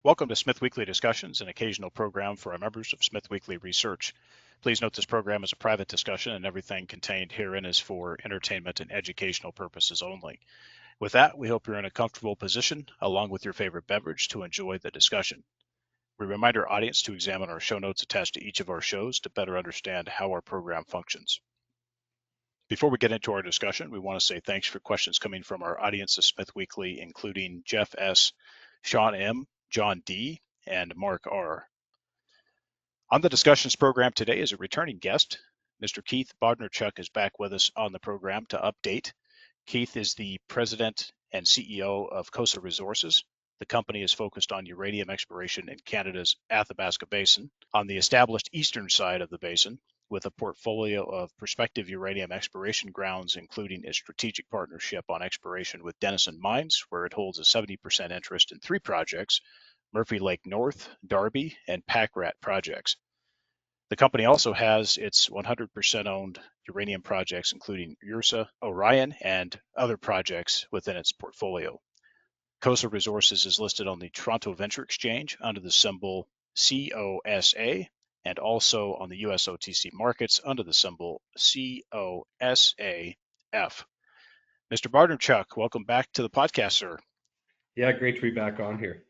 Welcome to SmithWeekly Discussions, an occasional program for our members of SmithWeekly Research. Please note this program is a private discussion and everything contained herein is for entertainment and educational purposes only. With that, we hope you're in a comfortable position, along with your favorite beverage, to enjoy the discussion. We remind our audience to examine our show notes attached to each of our shows to better understand how our program functions. Before we get into our discussion, we want to say thanks for questions coming from our audience of SmithWeekly, including Jeff S., Sean M., John D., and Mark R. On the discussions program today is a returning guest. Mr. Keith Bodnarchuk is back with us on the program to update. Keith is the president and CEO of Cosa Resources. The company is focused on uranium exploration in Canada's Athabasca Basin, on the established eastern side of the basin, with a portfolio of prospective uranium exploration grounds, including a strategic partnership on exploration with Denison Mines, where it holds a 70% interest in 3 projects, Murphy Lake North, Darby, and Pack Rat projects. The company also has its 100% owned uranium projects, including Ursa, Orion, and other projects within its portfolio. Cosa Resources is listed on the Toronto Venture Exchange under the symbol COSA and also on the US OTC markets under the symbol COSAF. Mr. Bodnarchuk, welcome back to the podcast, sir. Yeah, great to be back on here.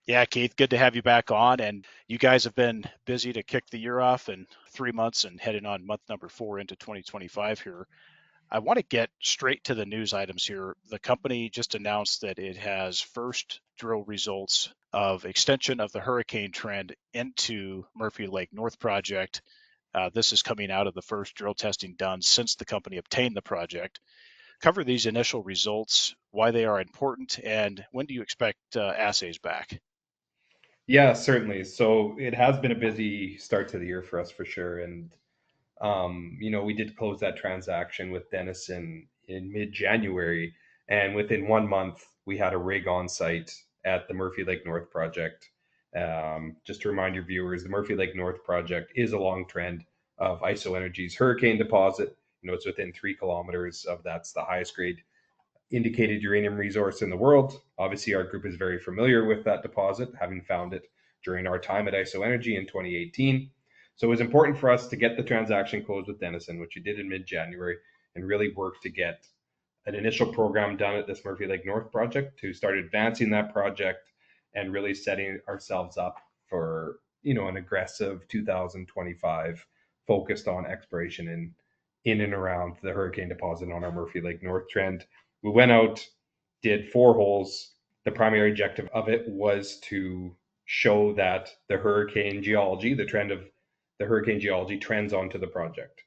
Yeah, Keith, good to have you back on. And you guys have been busy to kick the year off in 3 months and heading on month number 4 into 2025 here. I want to get straight to the news items here. The company just announced that it has first drill results of extension of the hurricane trend into Murphy Lake North project. This is coming out of the first drill testing done since the company obtained the project. Cover these initial results, why they are important, and when do you expect assays back? Yeah, certainly. So it has been a busy start to the year for us for sure. And, we did close that transaction with Denison in mid-January. And within 1 month, we had a rig on site at the Murphy Lake North project. Just to remind your viewers, the Murphy Lake North project is a long trend of IsoEnergy's hurricane deposit. It's within 3 kilometers of that's the highest grade indicated uranium resource in the world. Obviously, our group is very familiar with that deposit, having found it during our time at IsoEnergy in 2018. So it was important for us to get the transaction closed with Denison, which we did in mid-January, and really work to get an initial program done at this Murphy Lake North project to start advancing that project and really setting ourselves up for an aggressive 2025 focused on exploration in and around the hurricane deposit on our Murphy Lake North trend. We went out, did 4 holes. The primary objective of it was to show that the hurricane geology, the trend of the hurricane geology, trends onto the project.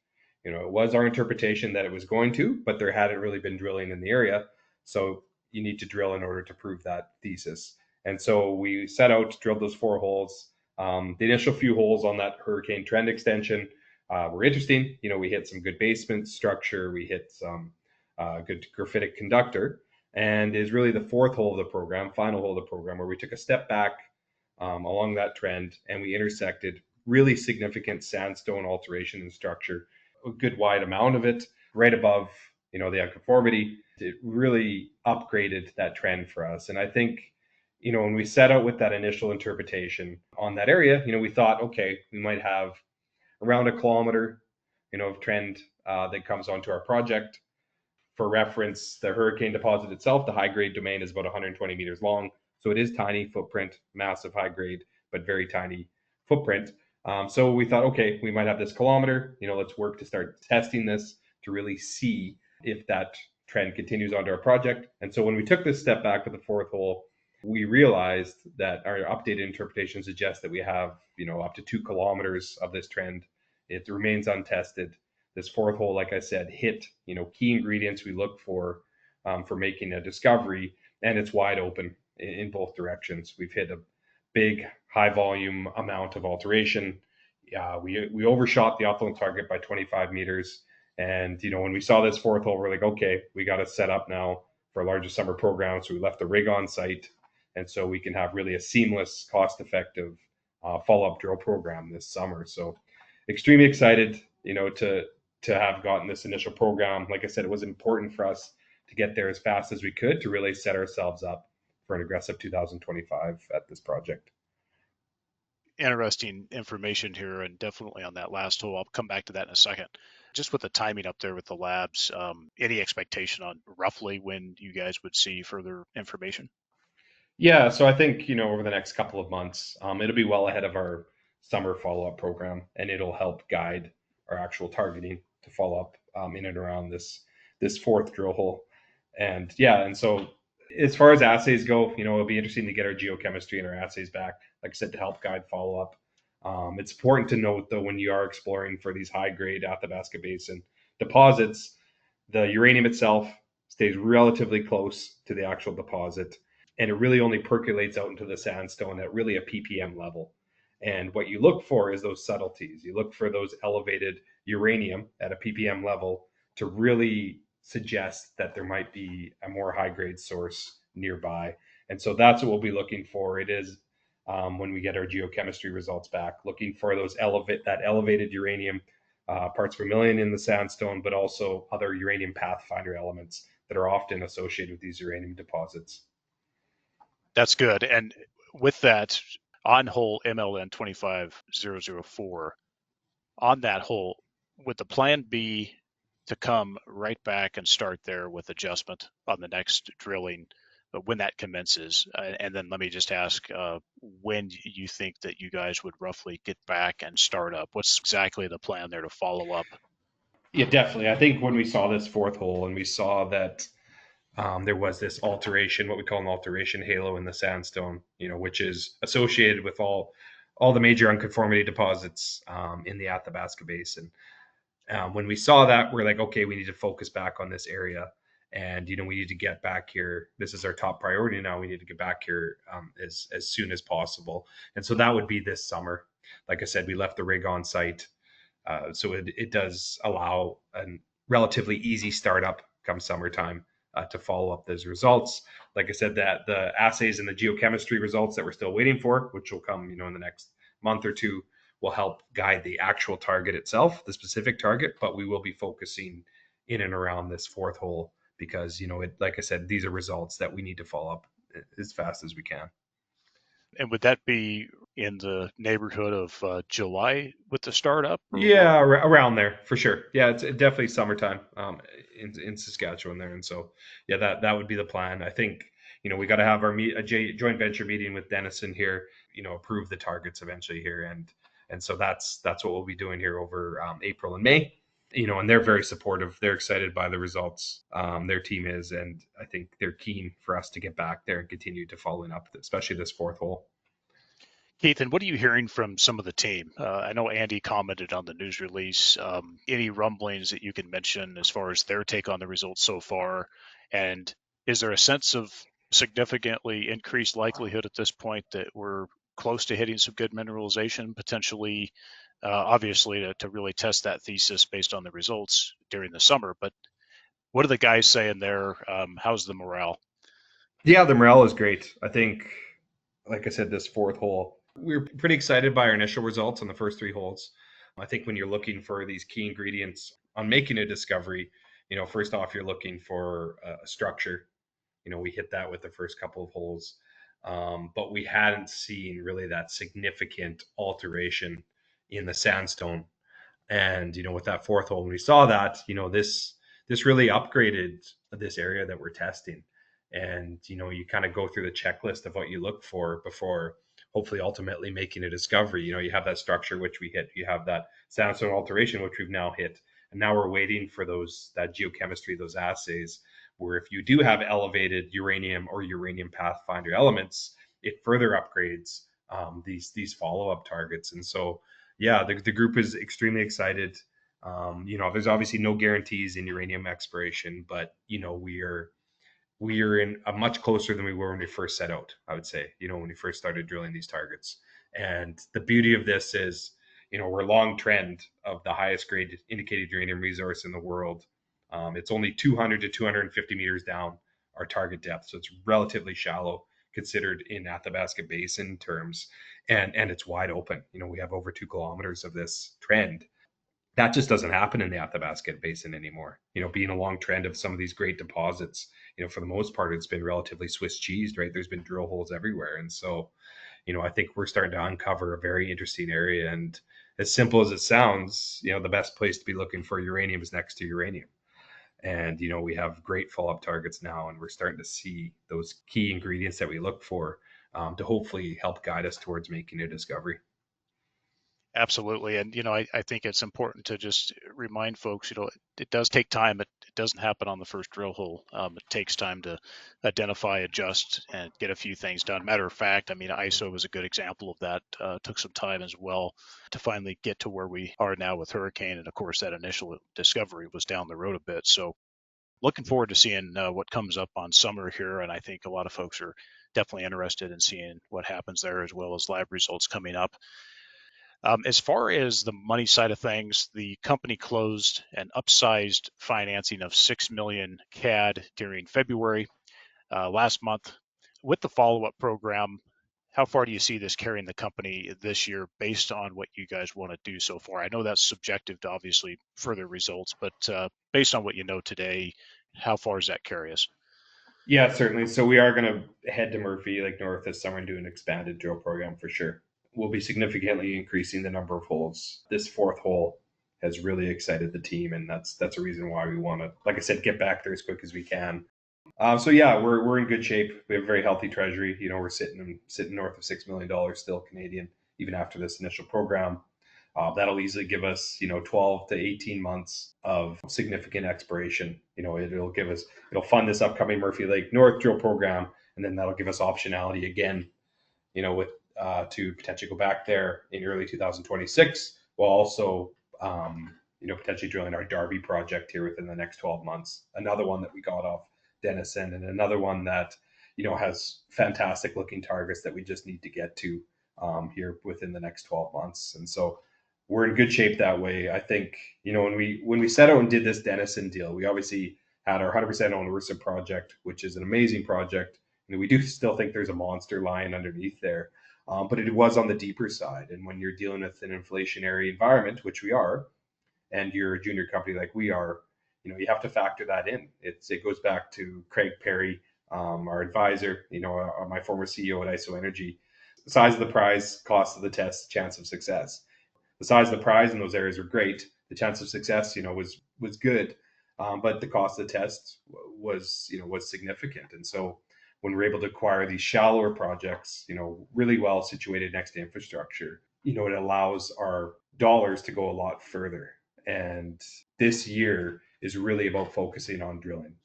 It was our interpretation that it was going to, but there hadn't really been drilling in the area. So you need to drill in order to prove that thesis. And so we set out, drilled those 4 holes. The initial few holes on that hurricane trend extension were interesting. We hit some good basement structure. We hit some good graphitic conductor, and is really the 4th hole of the program, final hole of the program, where we took a step back along that trend and we intersected really significant sandstone alteration in structure, a good wide amount of it, right above the unconformity. It really upgraded that trend for us. And I think, when we set out with that initial interpretation on that area, we thought, okay, we might have around a kilometer, of trend that comes onto our project. For reference, the hurricane deposit itself, the high grade domain, is about 120 meters long. So it is tiny footprint, massive high grade, but very tiny footprint. So we thought, okay, we might have this kilometer. Let's work to start testing this to really see if that trend continues onto our project. And so when we took this step back with the 4th hole, we realized that our updated interpretation suggests that we have, up to 2 kilometers of this trend. It remains untested. This 4th hole, like I said, hit key ingredients we look for making a discovery, and it's wide open in both directions. We've hit a big high volume amount of alteration. We overshot the optimal target by 25 meters, and when we saw this 4th hole, we're like, okay, we got to set up now for a larger summer program. So we left the rig on site, and so we can have really a seamless, cost-effective follow-up drill program this summer. So extremely excited, to have gotten this initial program. Like I said, it was important for us to get there as fast as we could to really set ourselves up for an aggressive 2025 at this project. Interesting information here, and definitely on that last hole. I'll come back to that in a second. Just with the timing up there with the labs, any expectation on roughly when you guys would see further information? Yeah, so I think, over the next couple of months, it'll be well ahead of our summer follow-up program, and it'll help guide our actual targeting to follow up in and around this fourth drill hole. And yeah, and so as far as assays go, it'll be interesting to get our geochemistry and our assays back, like I said, to help guide follow-up. It's important to note, though, when you are exploring for these high-grade Athabasca Basin deposits, the uranium itself stays relatively close to the actual deposit, and it really only percolates out into the sandstone at really a ppm level. And what you look for is those subtleties. You look for those elevated uranium at a ppm level to really suggest that there might be a more high grade source nearby. And so that's what we'll be looking for. It is when we get our geochemistry results back, looking for that elevated uranium parts per million in the sandstone, but also other uranium pathfinder elements that are often associated with these uranium deposits. That's good. And with that, on hole MLN 25004, on that hole, would the plan be to come right back and start there with adjustment on the next drilling when that commences? And then let me just ask when you think that you guys would roughly get back and start up. What's exactly the plan there to follow up? Yeah, definitely. I think when we saw this fourth hole and we saw that there was this alteration, what we call an alteration halo in the sandstone, which is associated with all the major unconformity deposits in the Athabasca Basin. When we saw that, we're like, okay, we need to focus back on this area, and we need to get back here. This is our top priority now. We need to get back here as soon as possible, and so that would be this summer. Like I said, we left the rig on site, so it does allow a relatively easy startup come summertime to follow up those results. Like I said, that the assays and the geochemistry results that we're still waiting for, which will come, in the next month or two, will help guide the actual target itself, the specific target. But we will be focusing in and around this fourth hole because, like I said, these are results that we need to follow up as fast as we can. And would that be in the neighborhood of July with the startup? Yeah, around there for sure. Yeah, it's definitely summertime in Saskatchewan there, and so yeah, that would be the plan. I think we got to have our joint venture meeting with Denison here. Approve the targets eventually here, and so that's what we'll be doing here over April and May. And they're very supportive. They're excited by the results. Their team is, and I think they're keen for us to get back there and continue to follow up, especially this fourth hole. Keith, and what are you hearing from some of the team? I know Andy commented on the news release. Any rumblings that you can mention as far as their take on the results so far? And is there a sense of significantly increased likelihood at this point that we're close to hitting some good mineralization, potentially, obviously, to really test that thesis based on the results during the summer? But what are the guys saying there? How's the morale? Yeah, the morale is great. I think, like I said, this fourth hole, we were pretty excited by our initial results on the first three holes. I think when you're looking for these key ingredients on making a discovery, first off, you're looking for a structure. We hit that with the first couple of holes, but we hadn't seen really that significant alteration in the sandstone. And with that fourth hole, when we saw that, this really upgraded this area that we're testing. And you kind of go through the checklist of what you look for before hopefully ultimately making a discovery. You have that structure which we hit, you have that sandstone alteration which we've now hit, and now we're waiting for that geochemistry, those assays, where if you do have elevated uranium or uranium pathfinder elements, it further upgrades these follow-up targets. And so yeah, the group is extremely excited. There's obviously no guarantees in uranium exploration, but we are in a much closer than we were when we first set out. I would say, when we first started drilling these targets. And the beauty of this is, we're long trend of the highest grade indicated uranium resource in the world. It's only 200 to 250 meters down our target depth, so it's relatively shallow considered in Athabasca Basin terms, and it's wide open. We have over 2 kilometers of this trend, That just doesn't happen in the Athabasca Basin anymore. Being a long trend of some of these great deposits, for the most part, it's been relatively Swiss cheesed, right? There's been drill holes everywhere. And so, I think we're starting to uncover a very interesting area. And as simple as it sounds, the best place to be looking for uranium is next to uranium. And, we have great follow-up targets now, and we're starting to see those key ingredients that we look for to hopefully help guide us towards making a discovery. Absolutely. And, I think it's important to just remind folks, it does take time. It doesn't happen on the first drill hole. It takes time to identify, adjust, and get a few things done. Matter of fact, I mean, ISO was a good example of that. Took some time as well to finally get to where we are now with Hurricane. And of course, that initial discovery was down the road a bit. So looking forward to seeing what comes up on summer here. And I think a lot of folks are definitely interested in seeing what happens there, as well as lab results coming up. As far as the money side of things, the company closed an upsized financing of 6 million CAD during February last month. With the follow-up program, how far do you see this carrying the company this year based on what you guys want to do so far? I know that's subjective to obviously further results, but based on what you know today, how far does that carry us? Yeah, certainly. So we are going to head to Murphy Lake North this summer and do an expanded drill program for sure. We'll be significantly increasing the number of holes. This fourth hole has really excited the team, and that's a reason why we want to, like I said, get back there as quick as we can. So yeah, we're in good shape. We have a very healthy treasury. We're sitting north of $6 million still Canadian, even after this initial program. That'll easily give us, 12 to 18 months of significant exploration. It'll fund this upcoming Murphy Lake North drill program, and then that'll give us optionality again, with to potentially go back there in early 2026, while also, potentially drilling our Darby project here within the next 12 months. Another one that we got off Denison, and another one that, has fantastic looking targets that we just need to get to here within the next 12 months. And so we're in good shape that way. I think, when we set out and did this Denison deal, we obviously had our 100% owned Ursa project, which is an amazing project. We do still think there's a monster lying underneath there, but it was on the deeper side. And when you're dealing with an inflationary environment, which we are, and you're a junior company like we are, you have to factor that in. It goes back to Craig Perry, our advisor, my former CEO at IsoEnergy. The size of the prize, cost of the test, chance of success. The size of the prize in those areas were great. The chance of success, was good, but the cost of the test was significant. And so when we're able to acquire these shallower projects, really well situated next to infrastructure, it allows our dollars to go a lot further. And this year is really about focusing on drilling.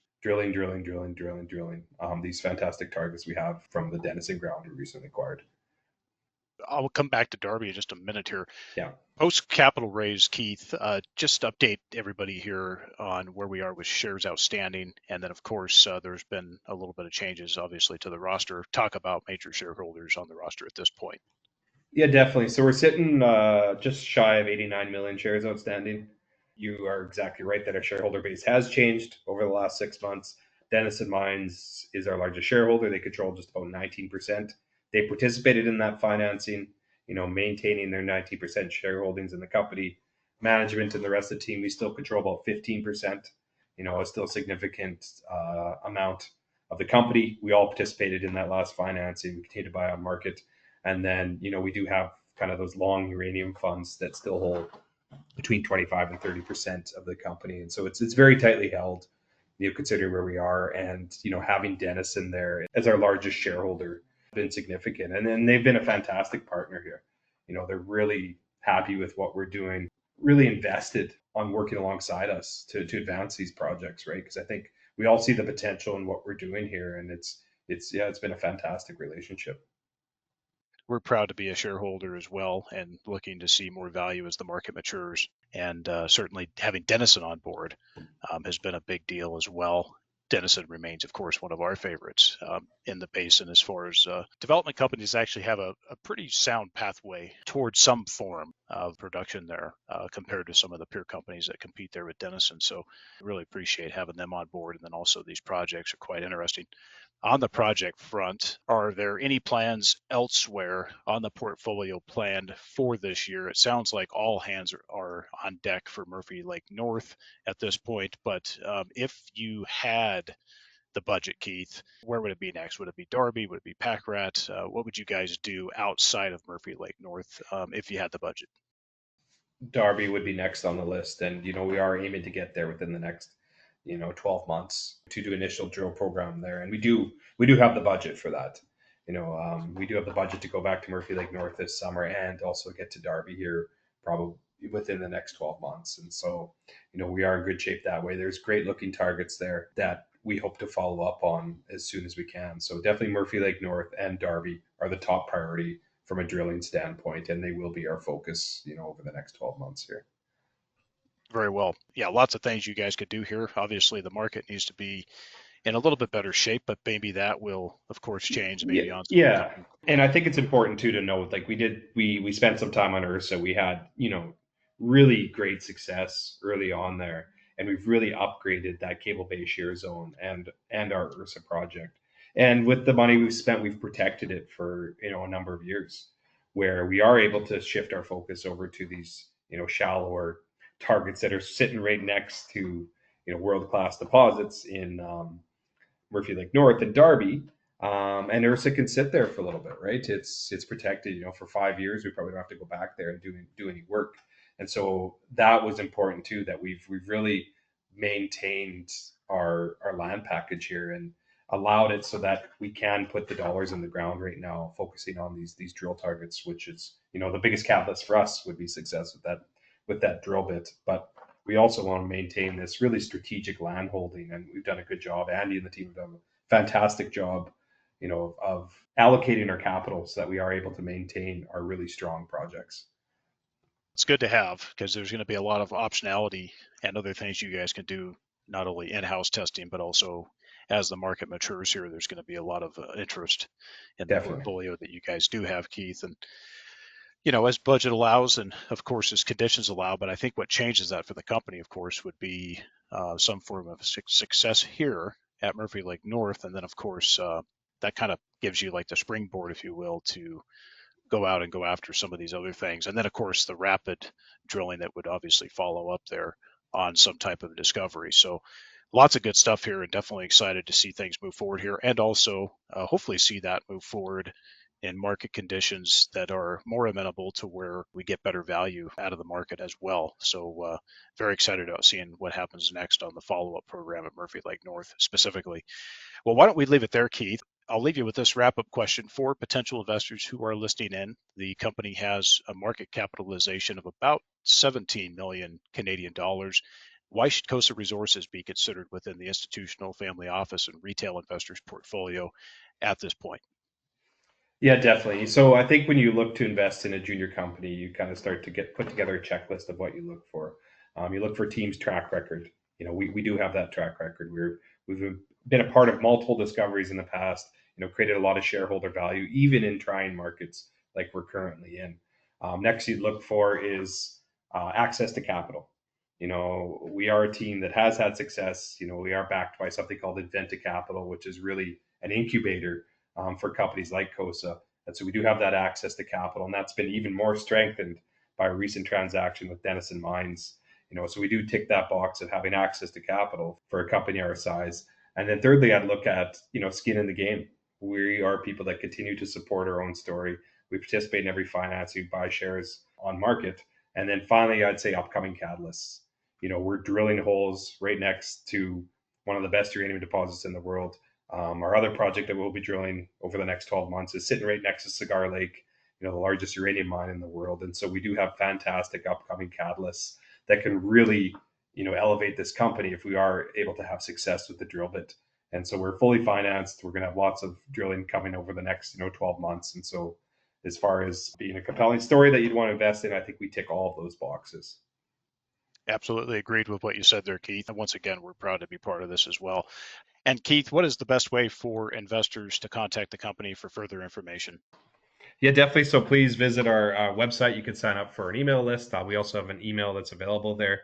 These fantastic targets we have from the Denison ground we recently acquired. I'll come back to Darby in just a minute here. Yeah. Post capital raise, Keith, just update everybody here on where we are with shares outstanding. And then, of course, there's been a little bit of changes, obviously, to the roster. Talk about major shareholders on the roster at this point. Yeah, definitely. So we're sitting just shy of 89 million shares outstanding. You are exactly right that our shareholder base has changed over the last 6 months. Denison Mines is our largest shareholder. They control just about 19%. They participated in that financing, maintaining their 19% shareholdings in the company. Management and the rest of the team, we still control about 15%, a still significant amount of the company. We all participated in that last financing. We continue to buy on market. And then, we do have kind of those long uranium funds that still hold between 25 and 30% of the company. And so it's very tightly held, considering where we are. And, having Denison there as our largest shareholder been significant. And then they've been a fantastic partner here. They're really happy with what we're doing, really invested on working alongside us to advance these projects, right? Because I think we all see the potential in what we're doing here. And it's been a fantastic relationship. We're proud to be a shareholder as well and looking to see more value as the market matures. And certainly having Denison on board has been a big deal as well. Denison remains, of course, one of our favorites in the basin as far as development companies actually have a pretty sound pathway towards some form of production there compared to some of the peer companies that compete there with Denison. So really appreciate having them on board. And then also these projects are quite interesting. On the project front, are there any plans elsewhere on the portfolio planned for this year? It sounds like all hands are on deck for Murphy Lake North at this point, but if you had the budget, Keith, where would it be next? Would it be Darby? Would it be Packrat? What would you guys do outside of Murphy Lake North if you had the budget? Darby would be next on the list, and we are aiming to get there within the next 12 months to do initial drill program there, and we do have the budget for that. We do have the budget to go back to Murphy Lake North this summer and also get to Darby here probably within the next 12 months. And so we are in good shape that way. There's great looking targets there that we hope to follow up on as soon as we can. So definitely Murphy Lake North and Darby are the top priority from a drilling standpoint, and they will be our focus, over the next 12 months here. Very well. Yeah, lots of things you guys could do here. Obviously, the market needs to be in a little bit better shape, but maybe that will, of course, change maybe on some Yeah. company. And I think it's important too to note, like we spent some time on Ursa. We had, really great success early on there. And we've really upgraded that Cable Bay Shear Zone and our Ursa project. And with the money we've spent, we've protected it for, a number of years, where we are able to shift our focus over to these, shallower targets that are sitting right next to, world-class deposits in Murphy Lake North and Darby. And Ursa can sit there for a little bit, right? It's protected, for 5 years. We probably don't have to go back there and do any work. And so that was important too, that we've really maintained our land package here and allowed it so that we can put the dollars in the ground right now, focusing on these drill targets, which is, the biggest catalyst for us would be success with that drill bit. But we also want to maintain this really strategic land holding, and we've done a good job. Andy and the team have done a fantastic job, of allocating our capital so that we are able to maintain our really strong projects. It's good to have because there's going to be a lot of optionality and other things you guys can do, not only in-house testing, but also as the market matures here, there's going to be a lot of interest in the Definitely. portfolio that you guys do have, Keith. And as budget allows, and of course as conditions allow. But I think what changes that for the company, of course, would be some form of success here at Murphy Lake North, and then of course that kind of gives you like the springboard, if you will, to go out and go after some of these other things. And then of course the rapid drilling that would obviously follow up there on some type of discovery. So lots of good stuff here, and definitely excited to see things move forward here, and also hopefully see that move forward in market conditions that are more amenable to where we get better value out of the market as well. So very excited about seeing what happens next on the follow-up program at Murphy Lake North specifically. Well, why don't we leave it there, Keith? I'll leave you with this wrap-up question for potential investors who are listening in. The company has a market capitalization of about 17 million Canadian dollars. Why should Cosa Resources be considered within the institutional, family office, and retail investors' portfolio at this point? Yeah, definitely. So I think when you look to invest in a junior company, you kind of start to put together a checklist of what you look for. You look for team's track record. We do have that track record. We've been a part of multiple discoveries in the past. Created a lot of shareholder value, even in trying markets like we're currently in. Next, you'd look for is access to capital. We are a team that has had success. We are backed by something called Inventa Capital, which is really an incubator for companies like Cosa. And so we do have that access to capital, and that's been even more strengthened by a recent transaction with Denison Mines. So we do tick that box of having access to capital for a company our size. And then thirdly, I'd look at, skin in the game. We are people that continue to support our own story. We participate in every financing, we buy shares on market. And then finally, I'd say upcoming catalysts. We're drilling holes right next to one of the best uranium deposits in the world. Our other project that we'll be drilling over the next 12 months is sitting right next to Cigar Lake, the largest uranium mine in the world. And so we do have fantastic upcoming catalysts that can really, elevate this company if we are able to have success with the drill bit. And so we're fully financed. We're going to have lots of drilling coming over the next, 12 months. And so as far as being a compelling story that you'd want to invest in, I think we tick all of those boxes. Absolutely agreed with what you said there, Keith. And once again, we're proud to be part of this as well. And Keith, what is the best way for investors to contact the company for further information? Yeah, definitely. So please visit our website. You can sign up for an email list. We also have an email that's available there,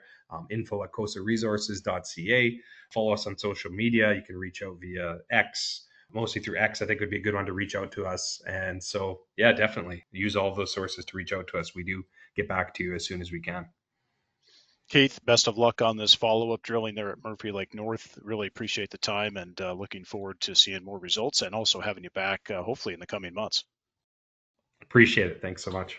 info@cosaresources.ca. Follow us on social media. You can reach out via X mostly through X, I think would be a good one to reach out to us. And so, yeah, definitely use all of those sources to reach out to us. We do get back to you as soon as we can. Keith, best of luck on this follow-up drilling there at Murphy Lake North. Really appreciate the time and looking forward to seeing more results and also having you back hopefully in the coming months. Appreciate it. Thanks so much.